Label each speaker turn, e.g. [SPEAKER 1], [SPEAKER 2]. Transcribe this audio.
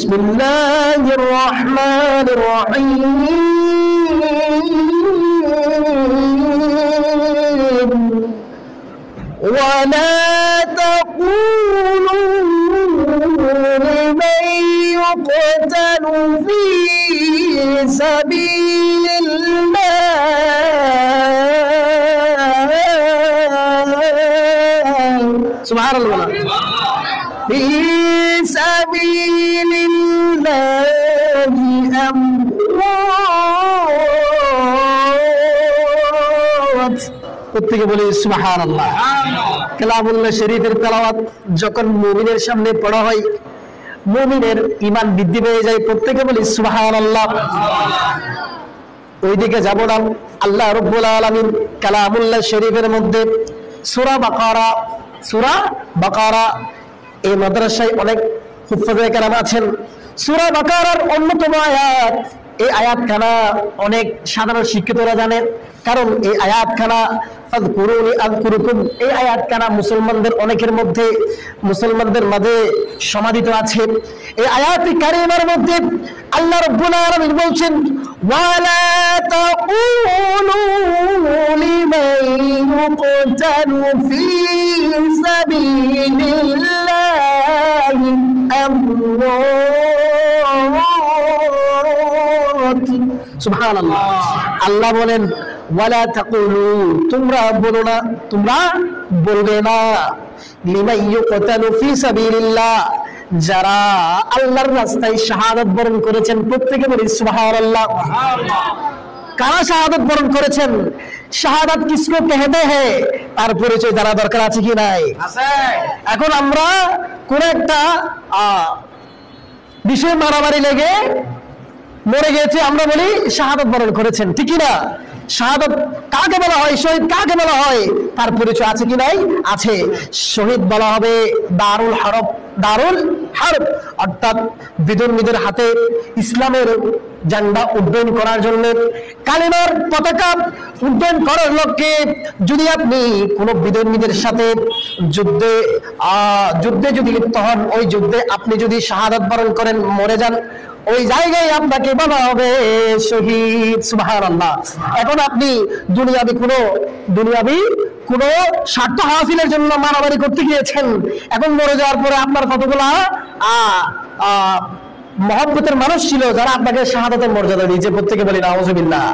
[SPEAKER 1] বিসমিল্লাহির রহমানির রহিম ওয়ালা তাকুলু লিমান ইউকতালু ফী সাবিলিল্লাহ সুবহানাল্লাহ ফী সাবিলিল্লাহি আমওয়াত। প্রত্যেকে বলি সুবহানাল্লাহ। কালামুল্লাহ শরীফের তেলাওয়াত যখন মুমিনের সামনে পড়া হয়, মুমিনের ঈমান বৃদ্ধি পেয়ে যায়। প্রত্যেকে বলি সুবহানাল্লাহ। ওইদিকে যাব না, আল্লাহ রাব্বুল আলামিন কালামুল্লাহ শরীফের মধ্যে সূরা বাকারা এই মাদ্রাসায় অনেক হুফাজে কেরাম আছেন। সূরা বাকারার অন্যতম আয়াত, এই আয়াতখানা অনেক সাধারণ শিক্ষিতরা জানেন, কারণ এই আয়াতখানা ফাযকুরুনি আযকুরুকুম, এই আয়াতখানা মুসলমানদের অনেকের মধ্যে, মুসলমানদের মাঝে সমাদিত আছে। এই আয়াত কারিমার মধ্যে আল্লাহ রাব্বুল আলামিন বলছেন, ওয়ালা তাকুলু লিমান ইউকতালু ফী সাবিলিল্লাহি আমওয়াত। সুবহানাল্লাহ। আল্লাহ বলেন ওয়ালা তাকুলু, তোমরা বলো না, তোমরা বলবে না, লিমান ইউকতালু ফী সাবিলিল্লাহ, যারা আল্লাহর রাস্তায় শাহাদাত বরণ করেছেন। প্রত্যেকে বলি সুবহানাল্লাহ। কারা শাহাদাত বরণ করেছেন? শাহাদাত কিসকো কহতে হ্যায়, তার পরিচয় জানা দরকার আছে কি নাই? এখন আমরা কোন একটা বিষয় মারামারি লেগে মরে গেছে, আমরা বলি শাহাদাত বরণ করেছেন, ঠিক কি না? শাহাদাত কাকে বলা হয়, শহীদ কাকে বলা হয়, তার পরিচয় আছে কি নাই? আছে। শহীদ বলা হবে দারুল হারব, অর্থাৎ বিধর্মীদের হাতে ইসলামের ঝান্ডা উড্ডয়ন করার জন্য, কালিমার পতাকা উড্ডয়ন করার লক্ষ্যে যদি আপনি কোন বিধর্মীদের সাথে যুদ্ধে যদি লিপ্ত হন, ওই যুদ্ধে আপনি যদি শাহাদাত বরণ করেন, মরে যান, ওই জায়গায় আপনাকে বলা হবে শহীদ। সুবহানাল্লাহ। এখন আপনি দুনিয়াবি কোনো স্বার্থ হাসিলের জন্য মারামারি করতে গিয়েছেন, এখন মরে যাওয়ার পরে আপনার কতগুলা মহব্বতের মানুষ ছিল যারা আপনাকে শাহাদাতের মর্যাদা দিয়েছে। প্রত্যেকে বলি নাউযুবিল্লাহ।